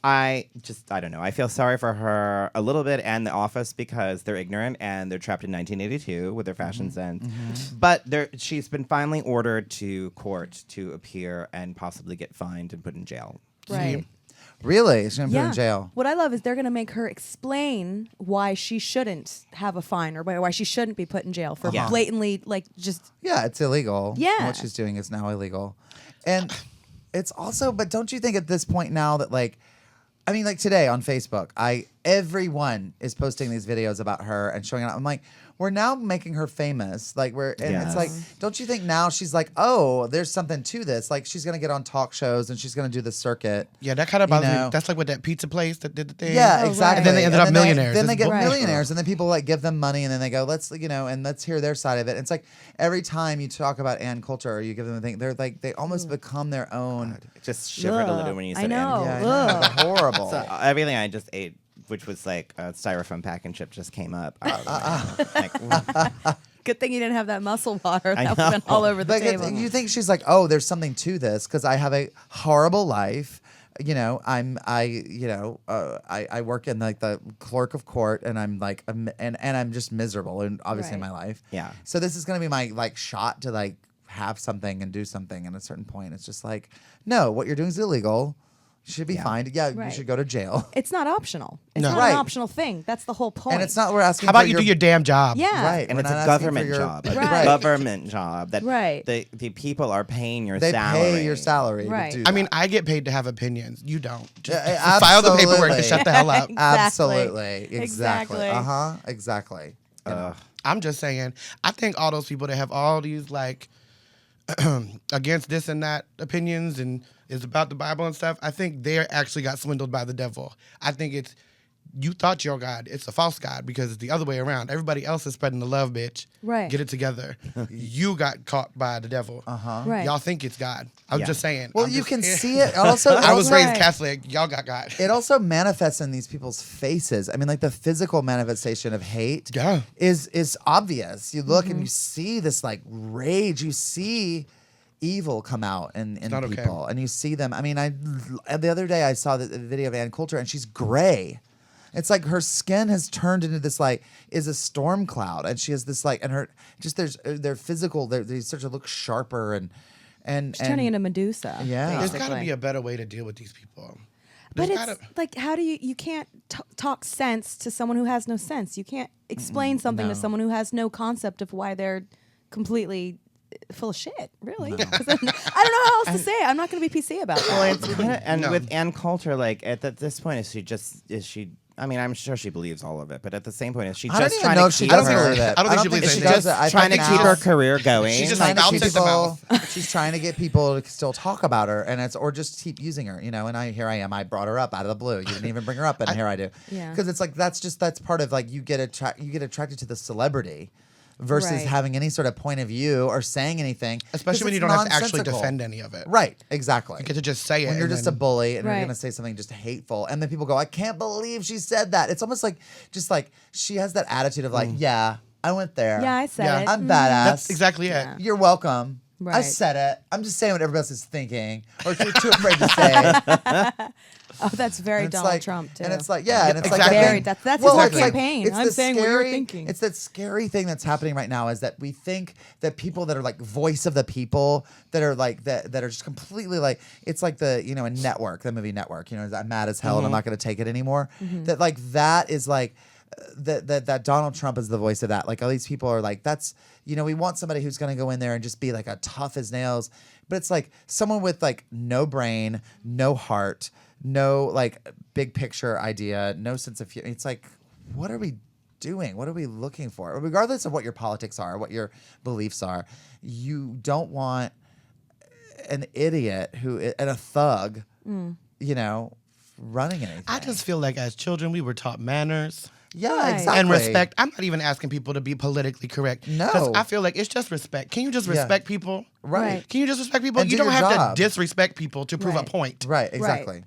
I don't know. I feel sorry for her a little bit and The Office because they're ignorant and they're trapped in 1982 with their fashion sense. But she's been finally ordered to court to appear and possibly get fined and put in jail. Right. Really? She's going to put her in jail. What I love is they're going to make her explain why she shouldn't have a fine or why she shouldn't be put in jail for blatantly, like, just... Yeah, it's illegal. Yeah. What she's doing is now illegal. And it's also, but don't you think at this point now that, like, I mean, like today on Facebook, everyone is posting these videos about her and showing it. I'm like, we're now making her famous. Like it's like, don't you think now she's like, oh, there's something to this? Like she's gonna get on talk shows and she's gonna do the circuit. Yeah, that kind of bothers me. That's like with that pizza place that did the thing. Yeah, exactly. And then they ended up millionaires. Then they get millionaires, and then people like give them money, and then they go, let's hear their side of it. It's like every time you talk about Ann Coulter or you give them a thing, they're like they almost become their own. God, it just shivered a little when you said I know. Ann. Yeah, horrible. So everything I just ate, which was like a styrofoam pack and chip, just came up. Good thing you didn't have that muscle water. I That would have been know. all over the But table. you think she's like, oh, there's something to this because I have a horrible life. You know, I work in like the clerk of court, and I'm like, and I'm just miserable, and obviously in my life. Yeah. So this is gonna be my like shot to like have something and do something. And at a certain point, it's just like, no, what you're doing is illegal. You should be fined. Yeah, you should go to jail. It's not optional. It's No. not an optional thing. That's the whole point. And it's not. We're asking. How about for you do your damn job? Yeah. Right. And we're it's not a asking for government your- job. A Right. government job. That Right. the people are paying your They salary. pay your salary. Right. To do I mean, that. I get paid to have opinions. You don't. Just Yeah, file the paperwork absolutely. to shut the hell up. Absolutely. Exactly. Exactly. Exactly. I'm just saying, I think all those people that have all these like against this and that opinions and is about the Bible and stuff, I think they actually got swindled by the devil. I think it's, you thought your God, it's a false God because it's the other way around. Everybody else is spreading the love, bitch. Right. Get it together. You got caught by the devil. Right. Y'all think it's God. I'm Yeah. just saying. Well, I'm you just- can see it. Also, I was Right. raised Catholic. Y'all got God. it also manifests in these people's faces. I mean, like the physical manifestation of hate Yeah. is obvious. You look and you see this like rage. You see evil come out in not okay. people, and you see them. I mean, the other day I saw the video of Ann Coulter, and she's gray. It's like her skin has turned into this like is a storm cloud, and she has this like, and her just their physical they start to look sharper and She's turning into Medusa. Yeah. There's got to basically. be a better way to deal with these people. But There's it's gotta- like, how do you can't talk sense to someone who has no sense. You can't explain something to someone who has no concept of why they're completely full of shit, really. 'Cause I don't know how else to say it. I'm not going to be PC about that. Well, it's kinda, and No. with Ann Coulter, like at this point, is she? I mean, I'm sure she believes all of it, but at the same point, is she I don't just even trying know to if she keep does her? believe it. I don't think she believes Is she it. just I trying to think keep now- her career going? She's just trying to mouths keep at the people. She's trying to get people to still talk about her, and it's or just keep using her, you know. And here I am. I brought her up out of the blue. You didn't even bring her up, and here I do. Yeah. Because it's like that's part of like you get attracted to the celebrity versus Right. having any sort of point of view or saying anything. 'cause Especially when it's you don't have to actually nonsensical. defend any of it. Right. Exactly. You get to just say it. when you're and just a then- bully and Right. you're gonna say something just hateful, and then people go, "I can't believe she said that." It's almost like just like she has that attitude of like, "Yeah, I went there. Yeah, I said Yeah. it. I'm Mhm. badass. That's exactly it. You're welcome. I Right. said it. I'm just saying what everybody else is thinking or too afraid to say." Oh, that's very And it's Donald like, Trump too. and it's like, yeah, and it's exactly. like Very- that's his well, whole it's like- campaign. it's I'm the saying what you're scary- thinking. It's that scary thing that's happening right now is that we think that people that are like voice of the people that are like that are just completely like it's like the a Network, the movie Network. I'm mad as hell and I'm not going to take it anymore. That like that is like. That Donald Trump is the voice of that. Like all these people are like, that's we want somebody who's going to go in there and just be like a tough as nails. But it's like someone with like no brain, no heart, no like big picture idea, no sense of humor. It's like, what are we doing? What are we looking for? Regardless of what your politics are, what your beliefs are, you don't want an idiot and a thug, running anything. I just feel like as children, we were taught manners. Yeah, Right. exactly. And respect. I'm not even asking people to be politically correct. No. Because I feel like it's just respect. Can you just respect people? Right. Can you just respect people? And You do don't your have job. to disrespect people to prove a Right. point. Right, exactly.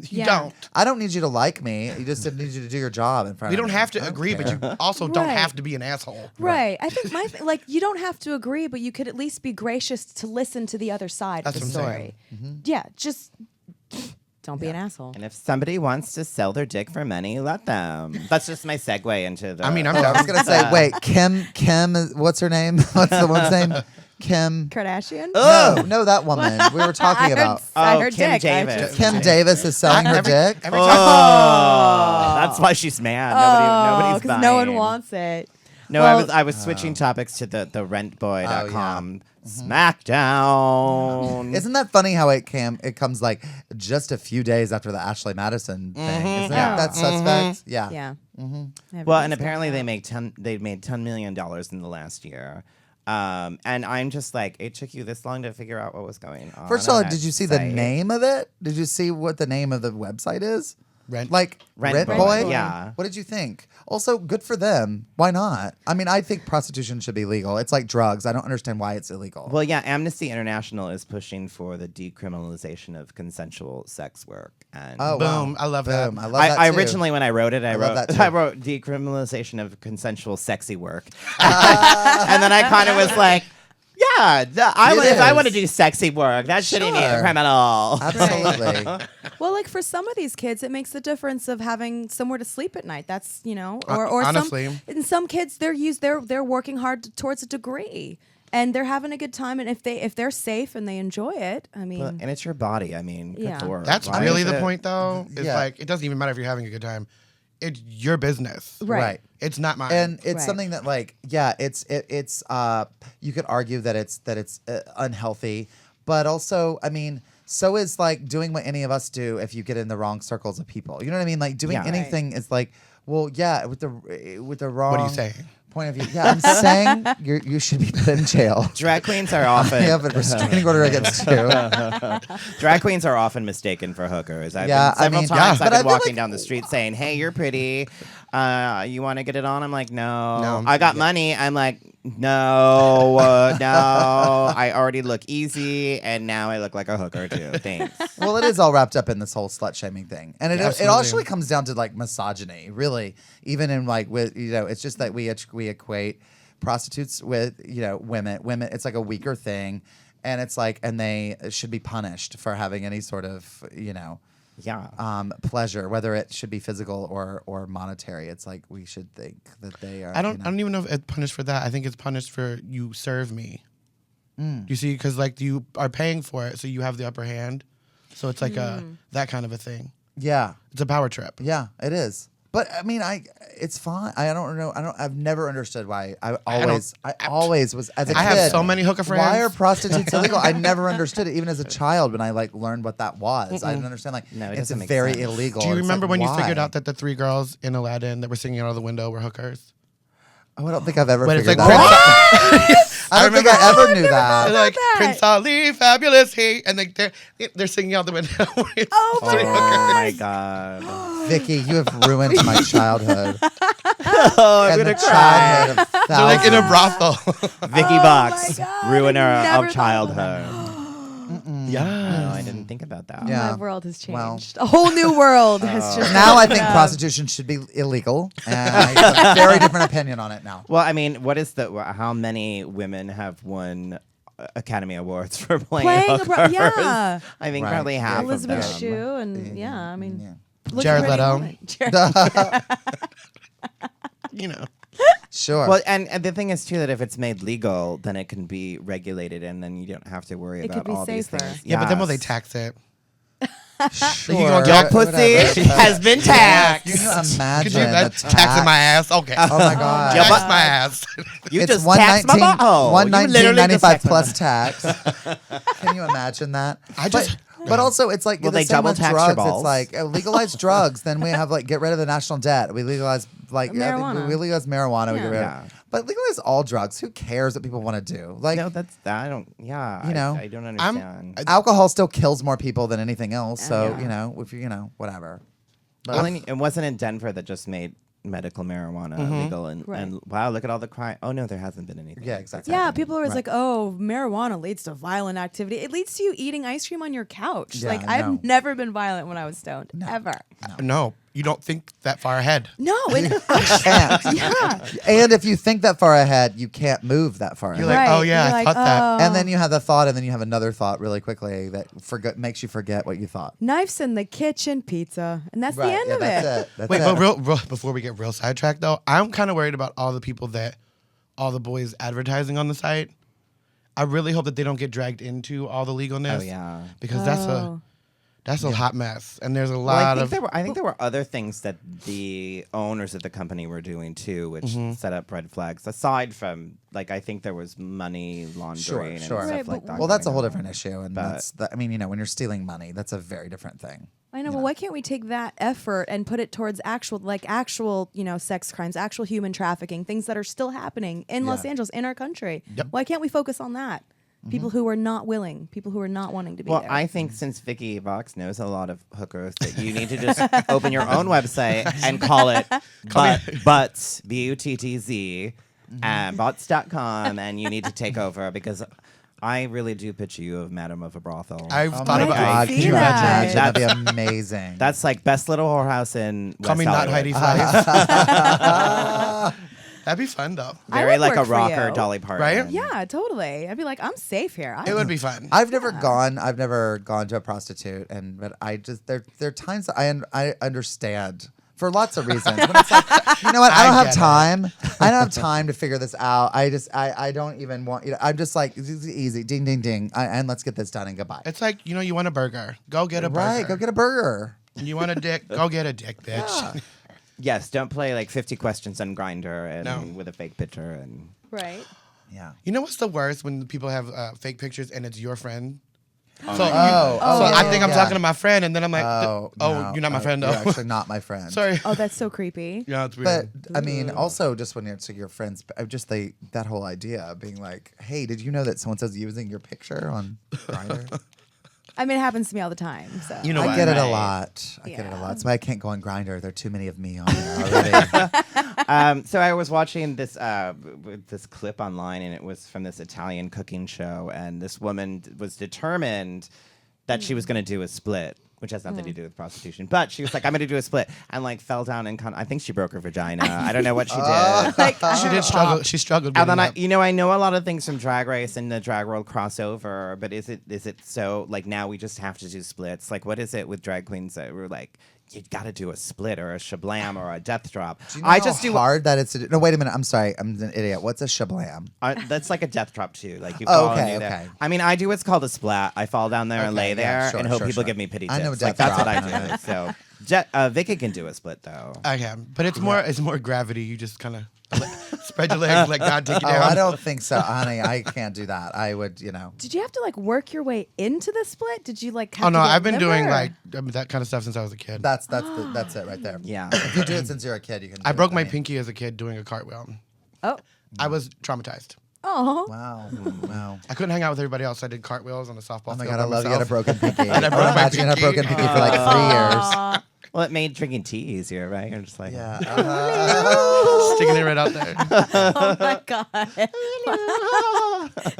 You Yeah. don't. I don't need you to like me. You just need you to do your job in front We of don't me. have to I don't agree, but care. you also don't Right. have to be an asshole. Right. I think like you don't have to agree, but you could at least be gracious to listen to the other side That's of the what I'm story. Mm-hmm. Yeah, just Don't be an asshole. And if somebody wants to sell their dick for money, let them. That's just my segue into the. I mean, I'm I down. was gonna say, wait, Kim, what's her name? What's the one's name? Kim. Kardashian? No, that woman we were talking about. I Oh, heard Kim dick. I Davis. just- Kim Davis is selling her dick. Every time, That's why she's mad. Nobody's buying. no one wants it. No, Well- I was switching topics to the RentBoy.com Mm-hmm. SmackDown. Isn't that funny how it comes like just a few days after the Ashley Madison thing? Isn't that suspect? Yeah. Yeah. Well, Everybody's and apparently going they made $10 million in the last year. And I'm just like, it took you this long to figure out what was going on. First of all, on that did you see the site? name of it? Did you see what the name of the website is? Rent. Like RentBoy. RentBoy? Yeah. What did you think? Also, good for them. Why not? I mean, I think prostitution should be legal. It's like drugs. I don't understand why it's illegal. Well, yeah, Amnesty International is pushing for the decriminalization of consensual sex work. And oh, wow. Boom. I love that. Boom. I love that I too. originally, when I wrote it, love that too. I wrote decriminalization of consensual sexy work, and then I kind of was like, yeah, if I want to do sexy work, that shouldn't be Sure. criminal. Absolutely. Well, like for some of these kids, it makes the difference of having somewhere to sleep at night. That's or Honestly. and some kids they're working hard towards a degree and they're having a good time. And if they're safe and they enjoy it, I mean, Well, and it's your body. I mean, good Yeah. Lord. That's Why really is the it- point, though. It's Yeah. like, it doesn't even matter if you're having a good time. It's your business. right. It's not mine. And it's Right. something that, like, yeah, it's you could argue that it's unhealthy, but also, I mean, so is like doing what any of us do if you get in the wrong circles of people. You know what I mean? Like doing Yeah. anything is like, well, yeah, with the wrong. what are you saying? Point of view. Yeah, I'm saying you should be put in jail. Drag queens are often You have a restraining order against you. drag queens are often mistaken for hookers. I've Yeah, been, several I mean, times yeah. I've But I been feel walking like- down the street saying, "Hey, you're pretty. You want to get it on?" I'm like, "No, No. I got money." I'm like, "No, no. I already look easy, and now I look like a hooker too. Thanks." Well, it is all wrapped up in this whole slut shaming thing, and it Absolutely. actually comes down to like misogyny, really. Even in like with it's just that we equate prostitutes with women. It's like a weaker thing, and it's like and they should be punished for having any sort of Yeah. pleasure, whether it should be physical or monetary. It's like we should think that they are. I don't even know if it's punished for that. I think it's punished for you serve me. You see, because like you are paying for it, so you have the upper hand. So it's like that kind of a thing. Yeah, It's a power trip. yeah, it is. But I mean, it's fine. I don't know. I've never understood why. I always was as a I kid. have so many hooker friends. Why are prostitutes illegal? I never understood it, even as a child. When I like learned what that was, I didn't understand. Like, No, it it's doesn't make very sense. illegal. Do you It's remember like, when you why? figured out that the 3 girls in Aladdin that were singing out of the window were hookers? Oh, I don't think I've ever When it's figured like that out. I don't think remember- I ever knew They're that. like that. Prince Ali, fabulous he, and like they're singing out the window. Oh my Oh my god. Vicky, you have ruined my childhood Oh, I'm and the gonna cry. childhood of They're like in a thousands. brothel. Vicky Vox, my God, ruiner I never of thought of childhood. Yeah. No, I didn't think about that. Yeah. My world has Well. changed. A whole new world has just Now I think opened up. prostitution should be illegal, and I have a very different opinion on it now. Well, I mean, how many women have won Academy Awards for playing hookers? yeah. I think Right. probably half Elizabeth of them. Shue and yeah, I mean, Yeah. look Jared at Pretty Leto. Woman. Jared- You know. Sure. Well, and the thing is too that if it's made legal, then it can be regulated, and then you don't have to worry It about could be all these safer. things. Yeah, but then will they Yes. tax it? sure. you gonna Your get- pussy whatever. has been taxed. Can you imagine Could you the imagine taxing my ass? Okay. Oh my god. Yeah, Tax but- my ass. You It's just taxed my butthole. You literally just $119.95 taxed my plus tax. Can you imagine that? just- But also, it's like Will the they same double with tax your drugs. balls? It's like legalize drugs, then we have like get rid of the national debt. We legalize like Marijuana. we legalize marijuana. We get rid Yeah. of, but legalize all drugs. Who cares what people want to do? Like No, that's I don't. Yeah, You know, I don't understand. alcohol still kills more people than anything else. So Yeah. if whatever. Well, and it wasn't in Denver that just made medical marijuana legal, and Right. wow, look at all the crime. Oh no, there hasn't been anything. Yeah, exactly. Yeah, people are always like, "Oh, marijuana leads to violent activity. It leads to you eating ice cream on your couch." Yeah, like I know. I've never been violent when I was stoned, ever. No. you don't think that far ahead. No, and You can't. yeah. And if you think that far ahead, you can't move that far You're ahead. like, oh Right. yeah, You're I like, thought that. oh. And then you have the thought, and then you have another thought really quickly that makes you forget what you thought. Knives in the kitchen, pizza, and that's the end of that's it. it. That's Wait, it. but real, before we get real sidetracked though, I'm kind of worried about all the people that all the boys advertising on the site. I really hope that they don't get dragged into all the legalness. Oh yeah. Because Oh. that's a hot mess, and there's a Well, lot of. I think there were other things that the owners of the company were doing too, which set up red flags. Aside from, like, I think there was money laundering and Sure. stuff Right, like but that. Well, that's a going whole on. different issue, and But- I mean, when you're stealing money, that's a very different thing. I know, but why can't we take that effort and put it towards actual, sex crimes, actual human trafficking, things that are still happening in Los Angeles, in our country? Yep. Why can't we focus on that? People who are not willing, people who are not wanting to be Well, there. I think since Vicky Vox knows a lot of hookers, that you need to just open your own website and call it Butts, B-U-T-T-Z, butts.com, and you need to take over because I really do picture you of Madam of a Brothel. I've Oh thought my about. God, see can you that. imagine? That'd be amazing. That's like best little whorehouse in Call West me not Hollywood. Heidi Slice. That'd be fun though. I Very would like a work for rocker you. Dolly Parton. Right? Yeah, totally. I'd be like, I'm safe here. It would be fun. I've never gone to a prostitute, but I just there are times that I understand for lots of reasons. When it's like, you know what, I don't have get it. time. I don't have time to figure this out. I don't even want. I'm just like, this is easy, ding ding ding, and let's get this done and goodbye. It's like, you want a burger, go get a burger. Right, go get a burger. You want a dick, go get a dick, bitch. Yeah. Yes, don't play like 50 questions on Grindr and No. with a fake picture and Right. Yeah. You know what's the worst when people have fake pictures and it's your friend? So, Oh, I think I'm yeah. talking to my friend, and then I'm like, Oh, no. you're not my friend though. You're actually not my friend. Sorry. Oh, that's so creepy. Yeah, it's weird. But I mean, also just when it's your friends, just that whole idea of being like, "Hey, did you know that so and so's using your picture on Grindr?" I mean, it happens to me all the time. So You know I what? get it a Right. lot. I get it a Yeah. lot. That's why I can't go on Grindr. There are too many of me on there already. So I was watching this clip online, and it was from this Italian cooking show, and this woman was determined that she was going to do a split, which has nothing to do with prostitution. But she was like, "I'm going to do a split," and like fell down and I think she broke her vagina. I don't know what she did. like, She did struggle. She struggled. And then getting up. I know a lot of things from Drag Race and the drag world crossover, but is it so like now we just have to do splits? Like, what is it with drag queens that we're like, you got to do a split or a shablam or a death drop? Do you know I how just do hard that is to do? No, wait a minute. I'm sorry. I'm an idiot. What's a shablam? that's like a death drop too. Like you Oh, fall and okay, do that. okay. I mean, I do what's called a splat. I fall down there and Okay, lay yeah, there sure, and hope sure, people sure. give me pity I know tips. Like death that's what I drop. do. So Vicky can do a split though. I can, but it's more gravity. You just kind of spread your legs, let God take you Oh, down. I don't think so, honey. I can't do that. I would, did you have to like work your way into the split? Did you like? Have Oh no, to get I've been doing liver? like that kind of stuff since I was a kid. That's it right there. Yeah. If you do it since you're a kid, you can. I do broke it. my mean, pinky as a kid doing a cartwheel. Oh, I was traumatized. oh. Wow. Wow. I couldn't hang out with everybody else. I did cartwheels on the softball Oh my field. God, I by love you had a myself. broken pinky. And I broke my imagine you had a pinky. broken pinky for like 3 years. Well, it made drinking tea easier, right? You're just like, Yeah. Sticking it right out there. Oh my god.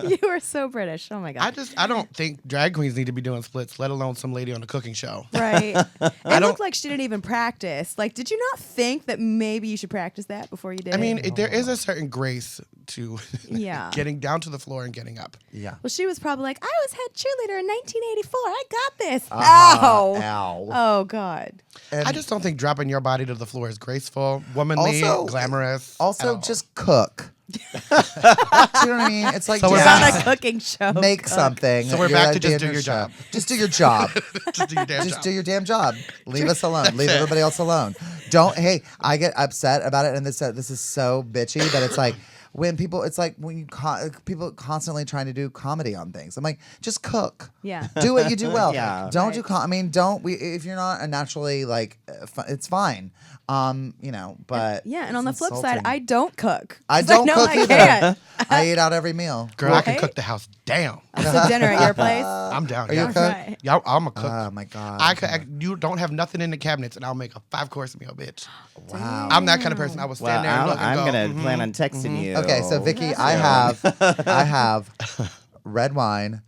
You are so British. Oh my god. I don't think drag queens need to be doing splits, let alone some lady on a cooking show. Right. It don't- looked like she didn't even practice. Like, did you not think that maybe you should practice that before you did I mean, it? there is a certain grace to Yeah. getting down to the floor and getting up. Yeah. Well, she was probably like, I was head cheerleader in 1984. I got this. Uh-huh. Ow. Ow. Oh, God. And I just don't think dropping your body to the floor is graceful, womanly, Also- glamorous. at also all. just cook. Do you know what I mean? It's like So we're She's back. on a cooking show. make something. So we're You're back to at the just end do of your the show. job. Just do your job. just do your damn Just job. do your damn job. Leave us alone. Leave everybody else alone. Don't. Hey, I get upset about it, and this is so bitchy that it's like when people. It's like when people constantly trying to do comedy on things. I'm like, just cook. Yeah. Do what you do well. Yeah. Don't Right. do. I mean, don't. If you're not a naturally like, it's fine. But Yeah, and on the it's flip side, insulting. I don't cook. I 'Cause don't know cook I either. can't. I eat out every meal. Girl, I can Right? cook the house down. So dinner at your place. I'm down. Are you yeah. a cook? Right. Yeah, I'm a cook. Oh my God. You don't have nothing in the cabinets, and I'll make a 5-course meal, bitch. Wow. I'm that kind of person. I will stand there and look and I'm go. gonna plan on texting you. Okay, so Vicky, I have red wine,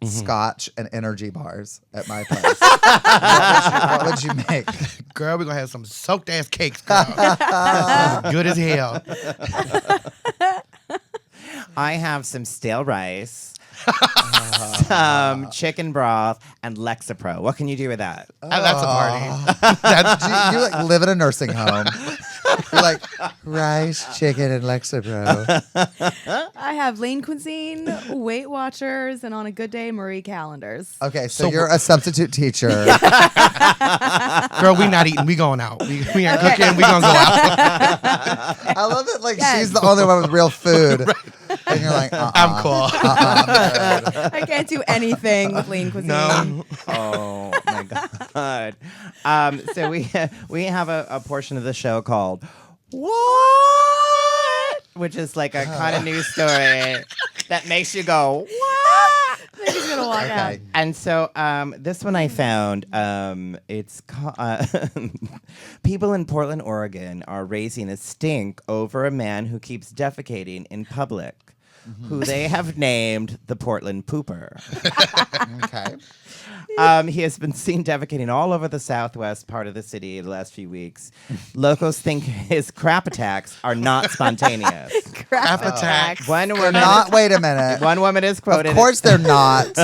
scotch, and energy bars at my place, what would you make? Girl, we're gonna have some soaked ass cakes, girl. Good as hell. I have some stale rice, some chicken broth, and Lexapro. What can you do with that? That's a party. You like live in a nursing home. You're like rice, chicken, and Lexapro. I have Lean Cuisine, Weight Watchers, and on a good day, Marie Calendars. Okay, so you're a substitute teacher. Girl, we not eating. We going out. We aren't cooking. We gonna go out. I love it. Like Yes. she's the only one with real food, and you're like, I'm cool. I can't do anything with Lean Cuisine. No. Oh my god! So we have a portion of the show called "What," which is like a kind of news story that makes you go "What?" He's gonna walk out. And so this one I found. It's people in Portland, Oregon, are raising a stink over a man who keeps defecating in public, who they have named the Portland Pooper. okay. He has been seen defecating all over the southwest part of the city the last few weeks. Locals think his crap attacks are not spontaneous. Crap attacks. One They're woman, not. Wait a minute. one woman is quoted. Of course they're not.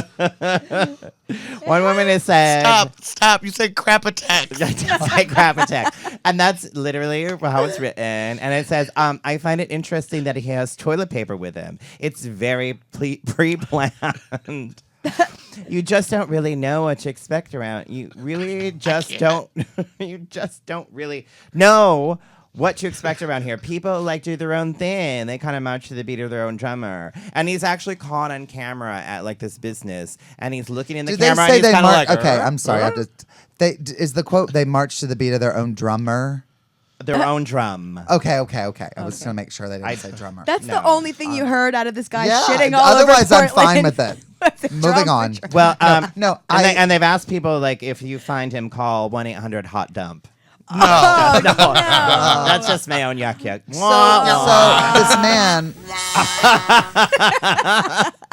One woman is said. Stop. You said crap attack. It's like crap attack. And that's literally how it's written. And it says, I find it interesting that he has toilet paper with him. It's very pre-planned. You just don't really know what to expect around. You really just don't. You just don't really know what to expect around here. People like do their own thing. They kind of march to the beat of their own drummer. And he's actually caught on camera at like this business, and he's looking in the Did camera. they say and he's they kind of march? like, Okay, I'm sorry. I have to. Is the quote they march to the beat of their own drummer? their own drum. Okay. I was going to make sure they didn't say drummer. That's the only thing you heard out of this guy yeah, shitting all over otherwise I'm fine Portland. with it. Moving on. Well, No, and they've asked people like if you find him, call 1-800-HOT-DUMP. Oh, No, no. that's just my own yuck.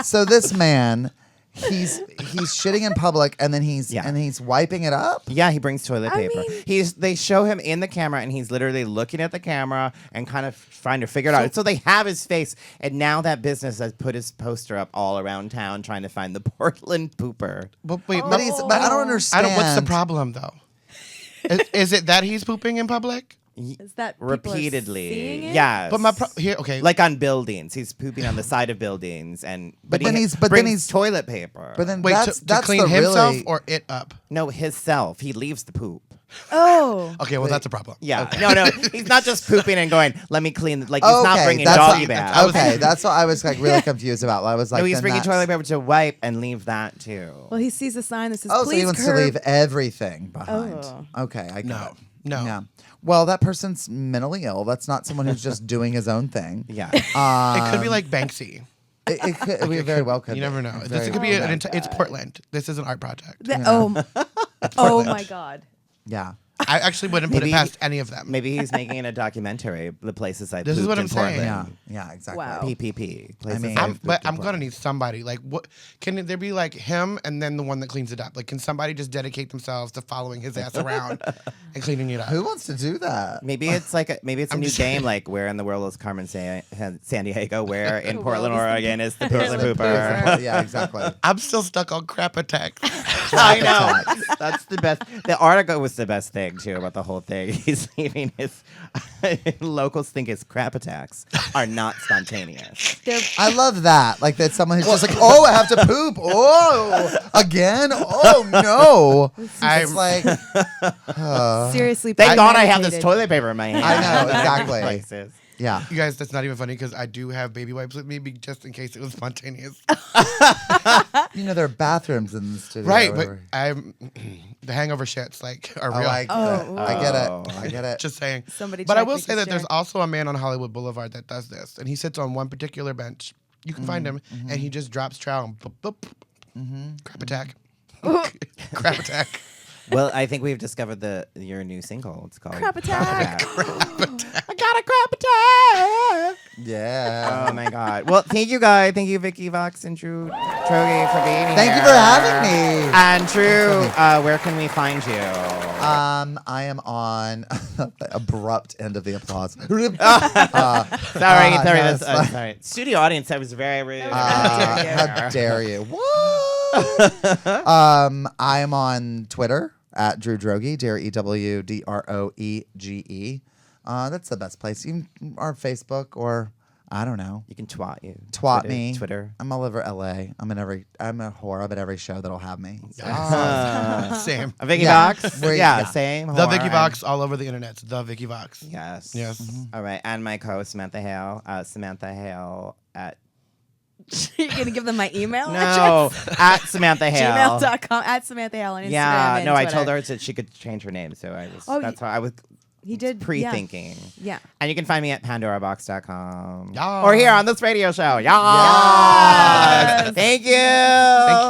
So this man, he's shitting in public and then he's wiping it up. Yeah, he brings toilet I paper. mean- They show him in the camera, and he's literally looking at the camera and kind of trying to figure it out. So they have his face, and now that business has put his poster up all around town trying to find the Portland Pooper. But wait, But I don't understand. What's the problem though? Is it that he's pooping in public? Is that people are Repeatedly, seeing it? yes. But here, okay, like on buildings, he's pooping on the side of buildings, and But then he he's brings toilet paper. But then wait, that's to clean the himself really, or it up? no, himself. He leaves the poop. Oh. Okay, well that's a problem. Yeah, Okay. no, he's not just pooping and going. Let me clean. Like he's not bringing doggy bags. Okay, that's what I was like really confused about. I was like, No, he's then bringing that's- toilet paper to wipe and leave that too. Well, he sees a sign that says, Oh, so please he wants curb. to leave everything behind. Oh. Okay, I get No, it. no. Yeah. Well, that person's mentally ill. That's not someone who's just doing his own thing. Yeah. It could be like Banksy. It could, we very well could. You never know. Very This could be well. it's Portland. This is an art project. Oh my God. Yeah. I actually wouldn't put it Maybe- past any of them. Maybe he's making a documentary. The places I This is pooped what in I'm saying. Portland. Yeah, exactly. Wow. PPP. Places mean- I've But pooped in I'm gonna need somebody. Like, what can there be like him and then the one that cleans it up? Like, can somebody just dedicate themselves to following his ass around and cleaning it up? Who wants to do that? Maybe it's like a I'm new just game saying. like where in the world is Carmen San Diego? Where in The Portland, world is the Oregon is the Portland Portland Pooper? Yeah, exactly. I'm still stuck on crap attack. I know. That's the best. The article was the best thing too about the whole thing. He's leaving his locals think his crap attacks are not spontaneous. I love that. Like that someone who's just like, oh, I have to poop. Oh, again. Oh no. I'm It's like, Seriously, Thank God I have this premeditated. toilet paper in my hand. I know, exactly. Places. yeah. You guys, that's not even funny because I do have baby wipes with me just in case it was spontaneous. You know, there are bathrooms in the studio. Right, but where- I'm the hangover shits like are Oh, real. I get it. I get it. Just saying. Somebody But I check will Vicky's say that there's check. also a man on Hollywood Boulevard that does this, and he sits on one particular bench. You can find him, and he just drops trowel. And boop, boop, crap attack. Crap attack. Well, I think we've discovered your new single. It's called Crap Attack. I got a crap attack. Yeah. Oh my God. Well, thank you guys. Thank you, Vicky Vox and Droege for being Thank here. you for having me. And Drew, where can we find you? I am on the abrupt end of the applause. Sorry. no, That's, it's fine. sorry. Studio audience, that was very rude. How dare you? What? I am on Twitter at Drew Droege, DREWDROEGE. That's the best place. Even our Facebook or I don't know. You can twat you. Twat Twitter, me. Twitter. I'm all over LA. I'm a whore. I'm at every show that'll have me. Same. Vicky Yeah. Vox? We're- Yeah, yeah. same. The whore. Vicky Vox all over the internet. The Vicky Vox. Yes. Yes. All right. And my co-host, Samantha Hale. Samantha Hale at... You're going to give them my email No, address? at Samantha Hale. Gmail.com, at Samantha Hale on Instagram. Yeah, and no, I Twitter. told her that she could change her name, so I was. Oh, that's why I was He did. pre-thinking. Yeah. And you can find me at PandoraBoxx.com Yeah. or here on this radio show. Yeah. Yes. Thank you. Thank